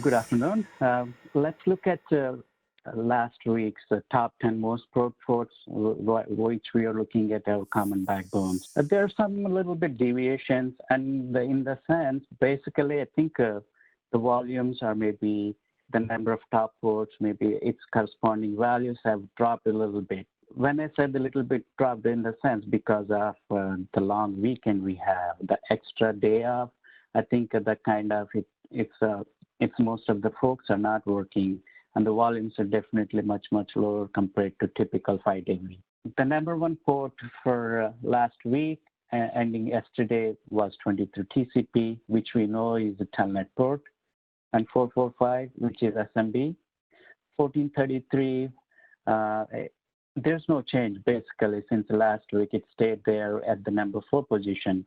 Good afternoon. Let's look at last week's top 10 most ports, which we are looking at our common backbones. There are some little bit deviations, and in the sense, basically, I think the volumes are maybe the number of top ports, maybe its corresponding values have dropped a little bit. When I said a little bit dropped in the sense because of the long weekend we have, the extra day off, I think that kind of it's most of the folks are not working, and the volumes are definitely much lower compared to typical 5-day week. The number one port for last week, ending yesterday, was 23 TCP, which we know is a Telnet port, and 445, which is SMB. 1433, there's no change basically since last week. It stayed there at the number 4 position.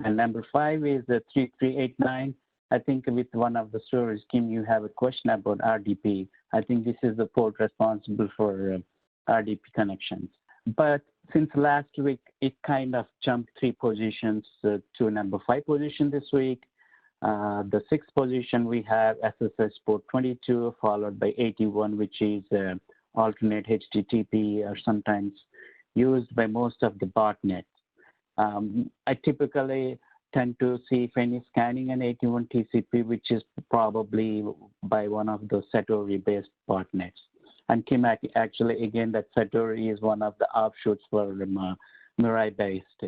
And number 5 is the 3389. I think with one of the stories, Kim, you have a question about RDP. I think this is the port responsible for RDP connections. But since last week, it kind of jumped 3 positions to number 5 position this week. The 6th position, we have SSH port 22, followed by 81, which is alternate HTTP, or sometimes used by most of the botnets. I typically tend to see if any scanning an 81 TCP, which is probably by one of the Satori-based botnets. And Kim, actually, again, that Satori is one of the offshoots for Mirai-based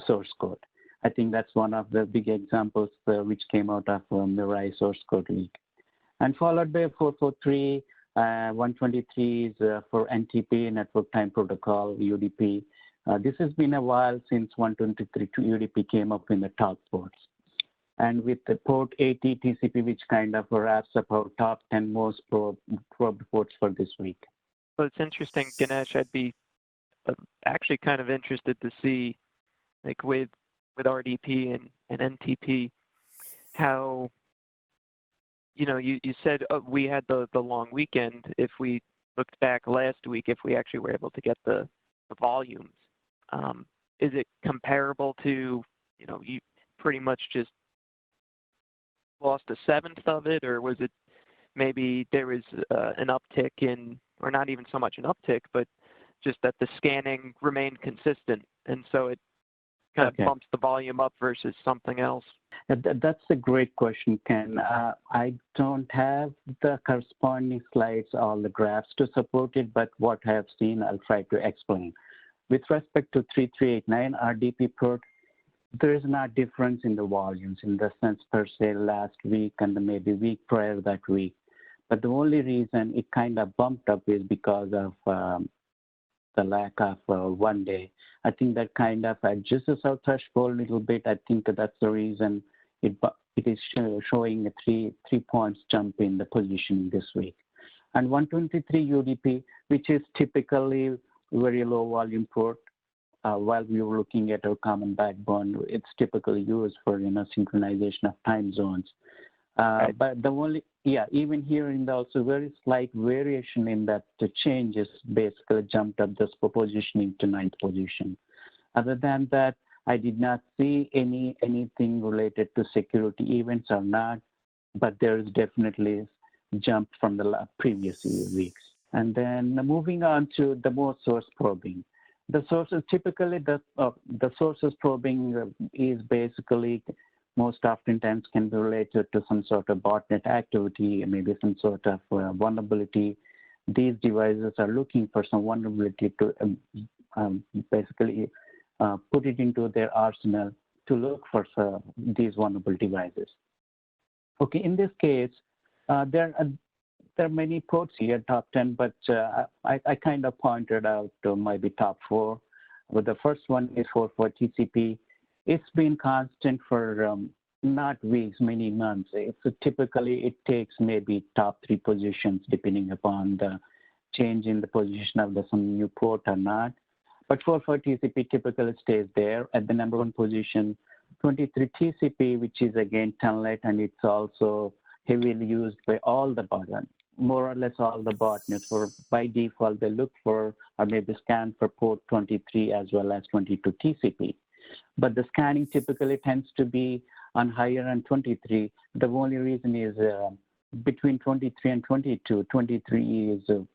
source code. I think that's one of the big examples which came out of Mirai source code leak. And followed by 443, 123 is for NTP, Network Time Protocol, UDP. This has been a while since 123 UDP came up in the top ports. And with the port 80 TCP, which kind of wraps up our top 10 most probed ports for this week. Well, it's interesting, Ganesh. I'd be actually kind of interested to see, like with RDP and NTP, how, you said we had the long weekend. If we looked back last week, if we actually were able to get the volumes, is it comparable to, you pretty much just lost a seventh of it, or was it maybe there was an uptick in, or not even so much an uptick, but just that the scanning remained consistent, and so it kind of bumps the volume up versus something else? That's a great question, Ken. I don't have the corresponding slides, all the graphs to support it, but what I have seen, I'll try to explain. With respect to 3389 RDP port, there is not difference in the volumes in the sense per se last week and maybe week prior that week. But the only reason it kind of bumped up is because of the lack of 1 day. I think that kind of adjusts our threshold a little bit. I think that's the reason it is showing a three points jump in the position this week. And 123 UDP, which is typically very low volume port, while we were looking at our common backbone, it's typically used for synchronization of time zones. Right. But the only, even here in the also very slight variation in that the changes basically jumped up this positioning to 9th position. Other than that, I did not see anything related to security events or not, but there is definitely jump from the previous weeks. And then moving on to the more source probing. The sources typically, the sources probing is basically most oftentimes can be related to some sort of botnet activity, maybe some sort of vulnerability. These devices are looking for some vulnerability to basically put it into their arsenal to look for these vulnerable devices. Okay, in this case, there are many ports here, top 10, but I kind of pointed out maybe top 4. But the first one is for TCP. It's been constant for not weeks, many months. Typically, it takes maybe top 3 positions depending upon the change in the position of some new port or not. But for TCP typically stays there at the number 1 position. 23 TCP, which is again Telnet, and it's also heavily used by all the botnets, more or less all the botnets. For by default, they look for or maybe scan for port 23 as well as 22 TCP. But the scanning typically tends to be on higher end 23. The only reason is between 23 and 22. 23 is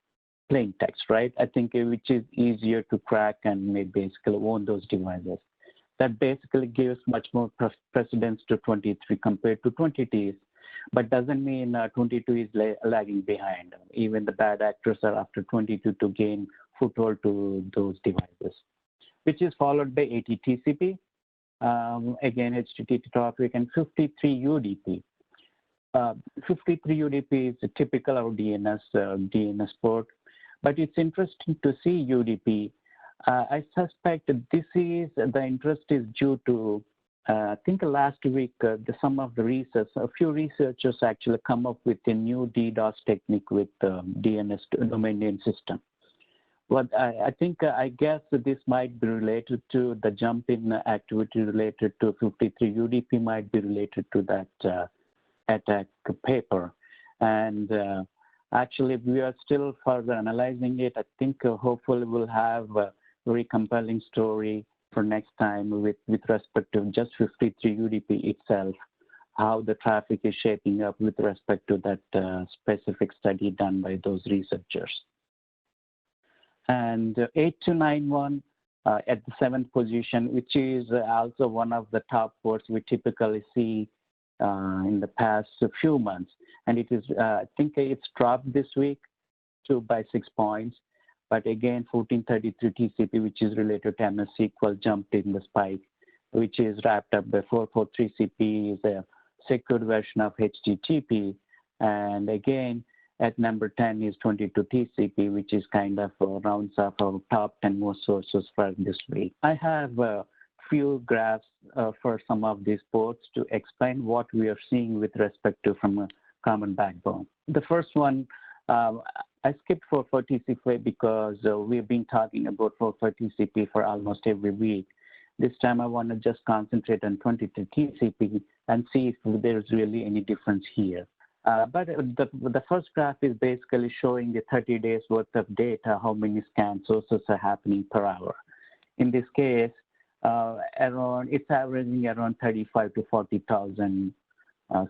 plain text, right? I think which is easier to crack and may basically own those devices. That basically gives much more precedence to 23 compared to 22, but doesn't mean 22 is lagging behind. Even the bad actors are after 22 to gain foothold to those devices, which is followed by AT-TCP, again HTTP traffic, and 53 UDP. 53 UDP is a typical of DNS port, but it's interesting to see UDP. I suspect the interest is due to, I think last week, a few researchers actually come up with a new DDoS technique with DNS domain name system. What I guess this might be related to the jump in activity related to 53 UDP might be related to that attack paper. And actually, we are still further analyzing it. I think hopefully we'll have a very compelling story for next time with respect to just 53 UDP itself, how the traffic is shaping up with respect to that specific study done by those researchers. And 8291 at the 7th position, which is also one of the top ports we typically see in the past few months. And it is, I think it's dropped this week by 6 points. But again, 1433 TCP, which is related to MS-SQL, jumped in the spike, which is wrapped up by 443 CP, is a secured version of HTTP. And again, at number 10 is 22 TCP, which is kind of rounds up our top 10 most sources for this week. I have a few graphs for some of these ports to explain what we are seeing with respect to from a common backbone. The first one, I skipped 44 TCP because we've been talking about 44 TCP for almost every week. This time I want to just concentrate on 22 TCP and see if there's really any difference here. But the first graph is basically showing the 30 days worth of data, how many scan sources are happening per hour. In this case, it's averaging around 35 to 40,000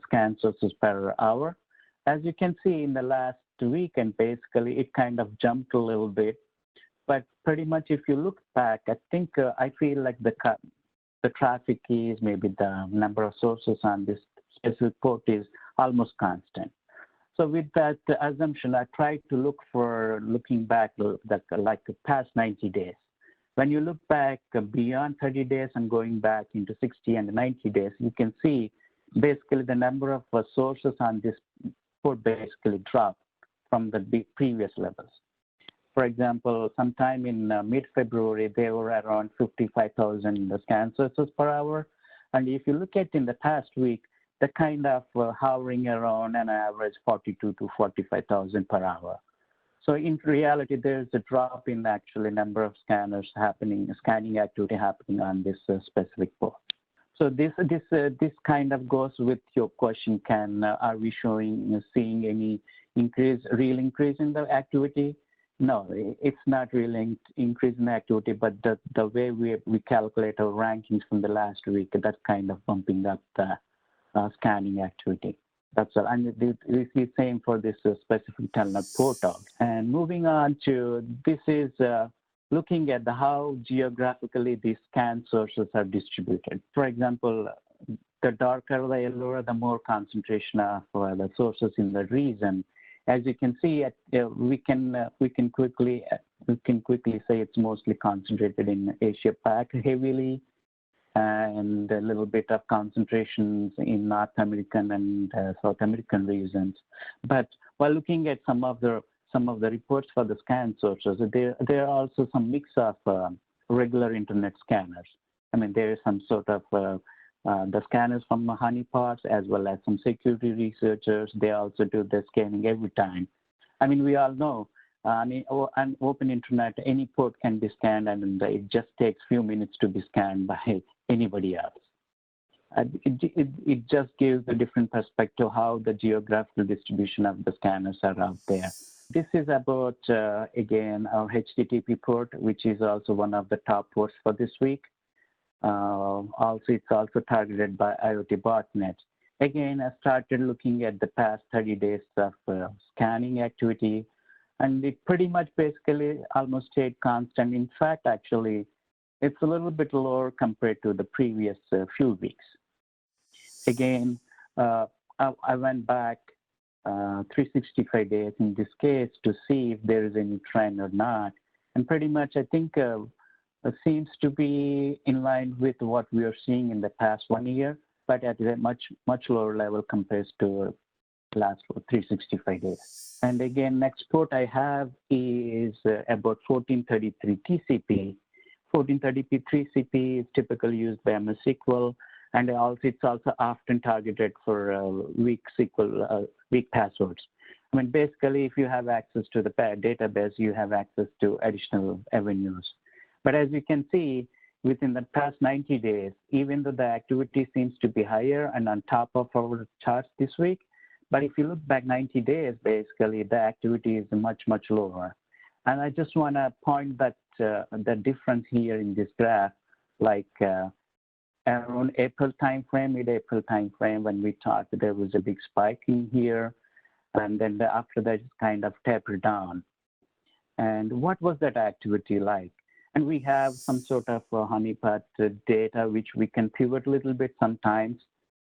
scan sources per hour. As you can see in the last week, and basically it kind of jumped a little bit. But pretty much if you look back, I think I feel like the traffic is maybe the number of sources on this specific port is almost constant. So with that assumption, I tried to looking back like the past 90 days. When you look back beyond 30 days and going back into 60 and 90 days, you can see basically the number of sources on this port basically dropped from the previous levels. For example, sometime in mid-February, they were around 55,000 scan sources per hour. And if you look at in the past week, they're kind of hovering around an average 42 to 45,000 per hour. So in reality, there's a drop in actually number of scanning activity happening on this specific port. So this kind of goes with your question, Ken. Are we seeing any real increase in the activity? No, it's not really increase in activity, but the way we calculate our rankings from the last week, that's kind of bumping up the scanning activity. That's all. And this is the same for this specific Telnet portal. And moving on to, this is looking at how geographically these scan sources are distributed. For example, the darker the yellow, the more concentration of the sources in the region. As you can see, we can quickly say it's mostly concentrated in Asia Pac heavily, and a little bit of concentrations in North American and South American regions. But while looking at some of the reports for the scan sources, there are also some mix of regular internet scanners. I mean, there is some sort of the scanners from honeypots as well as some security researchers. They also do the scanning every time. I mean, we all know on open internet, any port can be scanned, and it just takes few minutes to be scanned by anybody else. It just gives a different perspective how the geographical distribution of the scanners are out there. This is about, again, our HTTP port, which is also one of the top ports for this week. It's also targeted by IoT botnets. Again, I started looking at the past 30 days of scanning activity, and it pretty much basically almost stayed constant. In fact, actually, it's a little bit lower compared to the previous few weeks. Again, I went back 365 days in this case to see if there is any trend or not. And pretty much, I think it seems to be in line with what we are seeing in the past 1 year, but at a much lower level compared to last 365 days. And again, next port I have is about 1433 TCP. 1433 TCP is typically used by MS-SQL, and also it's also often targeted for weak SQL, weak passwords. I mean, basically, if you have access to the database, you have access to additional avenues. But as you can see, within the past 90 days, even though the activity seems to be higher and on top of our charts this week, but if you look back 90 days, basically, the activity is much lower. And I just want to point that the difference here in this graph, like around April timeframe, mid-April timeframe, when we talked, there was a big spike in here, and then after that, it kind of tapered down. And what was that activity like? And we have some sort of honeypot data, which we can pivot a little bit sometimes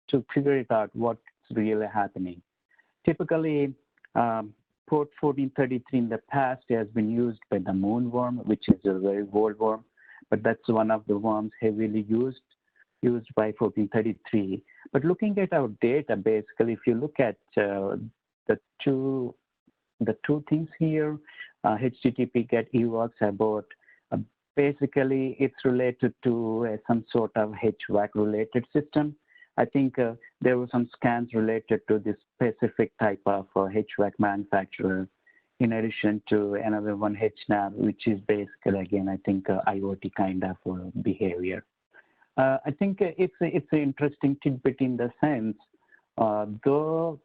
to figure it out what's really happening. Typically, port 1433 in the past has been used by the moonworm, which is a very old worm, but that's one of the worms heavily used by 1433. But looking at our data, basically, if you look at the two things here, HTTP GET evokes about, basically, it's related to some sort of HVAC related system. I think there were some scans related to this specific type of HVAC manufacturer, in addition to another one, HNAB, which is basically, again, I think IoT kind of behavior. I think it's an interesting tidbit in the sense, though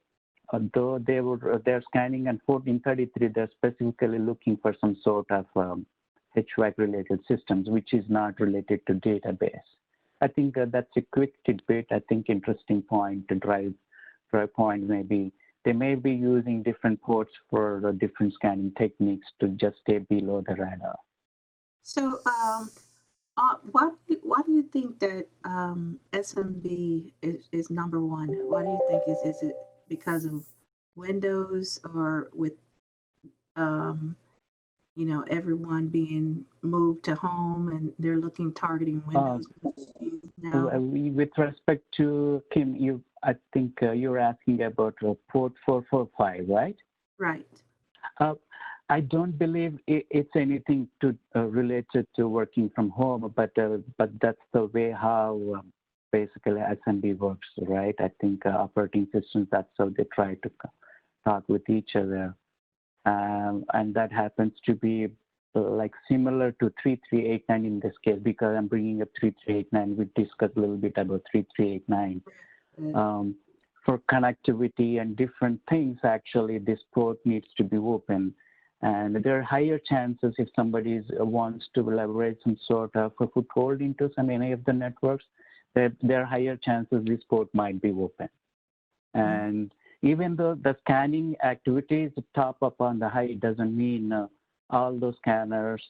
they're scanning on 1433, they're specifically looking for some sort of HVAC related systems, which is not related to database. I think that's a quick tidbit. I think interesting point to drive point. Maybe they may be using different ports for different scanning techniques to just stay below the radar. So, why do you think that SMB is number one? Why do you think is it because of Windows, or with everyone being moved to home and they're targeting Windows now? With respect to Kim, I think you're asking about port 445, right? Right. I don't believe it's anything related to working from home, but that's the way how basically SMB works, right? I think operating systems, that's how they try to talk with each other. And that happens to be like similar to 3389 in this case, because I'm bringing up 3389. We discussed a little bit about 3389. For connectivity and different things, actually, this port needs to be open. And there are higher chances if somebody wants to leverage some sort of a foothold into any of the networks, there are higher chances this port might be open. And even though the scanning activities top up on the high, doesn't mean all those scanners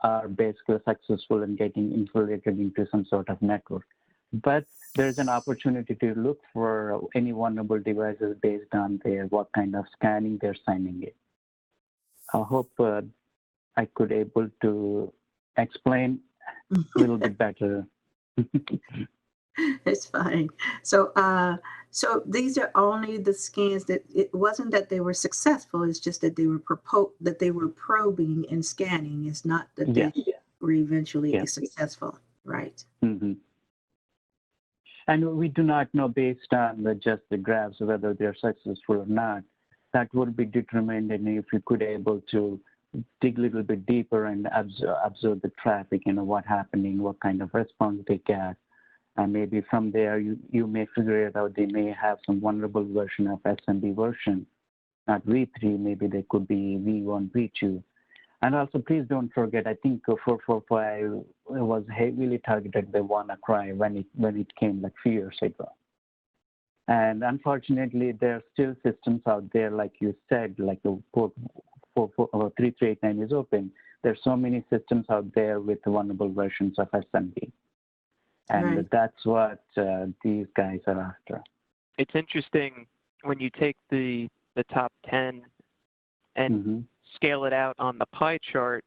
are basically successful in getting infiltrated into some sort of network. But there's an opportunity to look for any vulnerable devices based on what kind of scanning they're sending it. I hope I could able to explain a little bit better. It's fine. So, so these are only the scans that it wasn't that they were successful. It's just that they were probing and scanning. It's not that they were eventually successful, right? Mm-hmm. And we do not know based on just the graphs whether they're successful or not. That would be determined, and if you could able to dig a little bit deeper and observe the traffic, what happening, what kind of response they get. And maybe from there, you may figure it out. They may have some vulnerable version of SMB version, not V3. Maybe they could be V1, V2. And also, please don't forget, I think 445 was heavily targeted by WannaCry when it came like few years ago. And unfortunately, there are still systems out there, like you said, like the port 3389 is open. There's so many systems out there with vulnerable versions of SMB. And Right. that's what these guys are after. It's interesting when you take the top 10 and scale it out on the pie chart,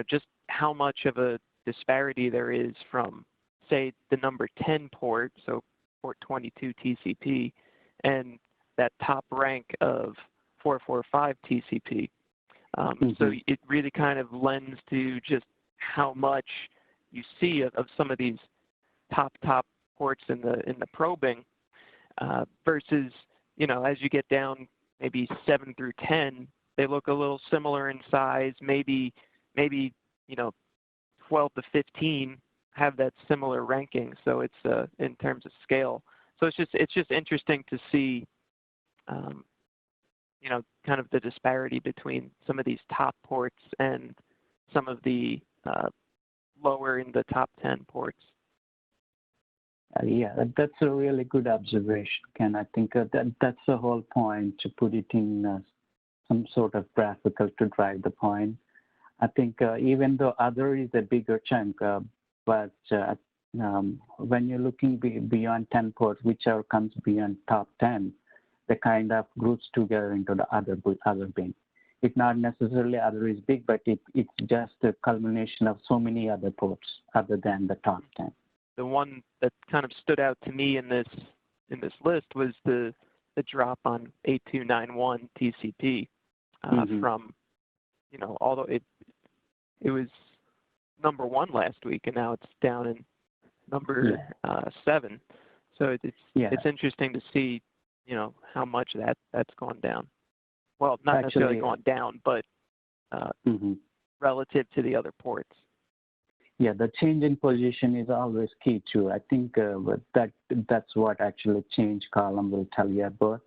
just how much of a disparity there is from, say, the number 10 port, so port 22 TCP, and that top rank of 445 TCP. So it really kind of lends to just how much you see of some of these top ports in the probing versus, as you get down maybe 7 through 10, they look a little similar in size. Maybe 12 to 15 have that similar ranking. So it's in terms of scale. So it's just interesting to see, kind of the disparity between some of these top ports and some of the lower in the top 10 ports. Yeah, that's a really good observation, Ken. I think that's the whole point, to put it in some sort of graphical to drive the point. I think even though other is a bigger chunk, but when you're looking beyond 10 ports, whichever comes beyond top 10, they kind of groups together into the other bin. It's not necessarily other is big, but it's just a culmination of so many other ports other than the top 10. The one that kind of stood out to me in this list was the drop on 8291 TCP from, although it was number 1 last week, and now it's down in number 7. So it's interesting to see, how much that's gone down. Well, not necessarily gone down, but relative to the other ports. Yeah, the change in position is always key too. I think that's what actually change column will tell you about.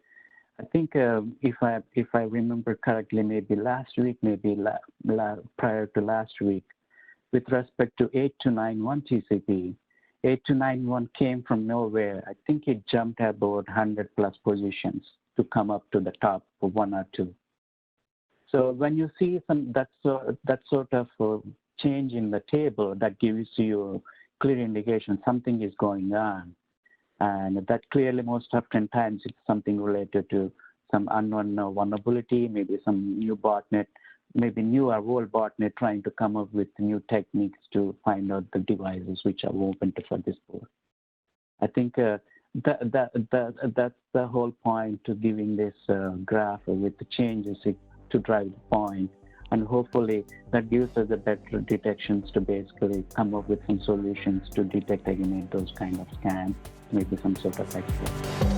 I think if I remember correctly, maybe last week, maybe prior to last week, with respect to 8291 TCP, 8291 came from nowhere. I think it jumped about 100 plus positions to come up to the top for 1 or 2. So when you see that sort of change in the table, that gives you a clear indication something is going on. And that clearly most often times it's something related to some unknown vulnerability, maybe some new botnet, maybe new or old botnet trying to come up with new techniques to find out the devices which are open for this port. I think that's the whole point to giving this graph with the changes to drive the point. And hopefully that gives us a better detections to basically come up with some solutions to detect again those kind of scams, maybe some sort of exploit.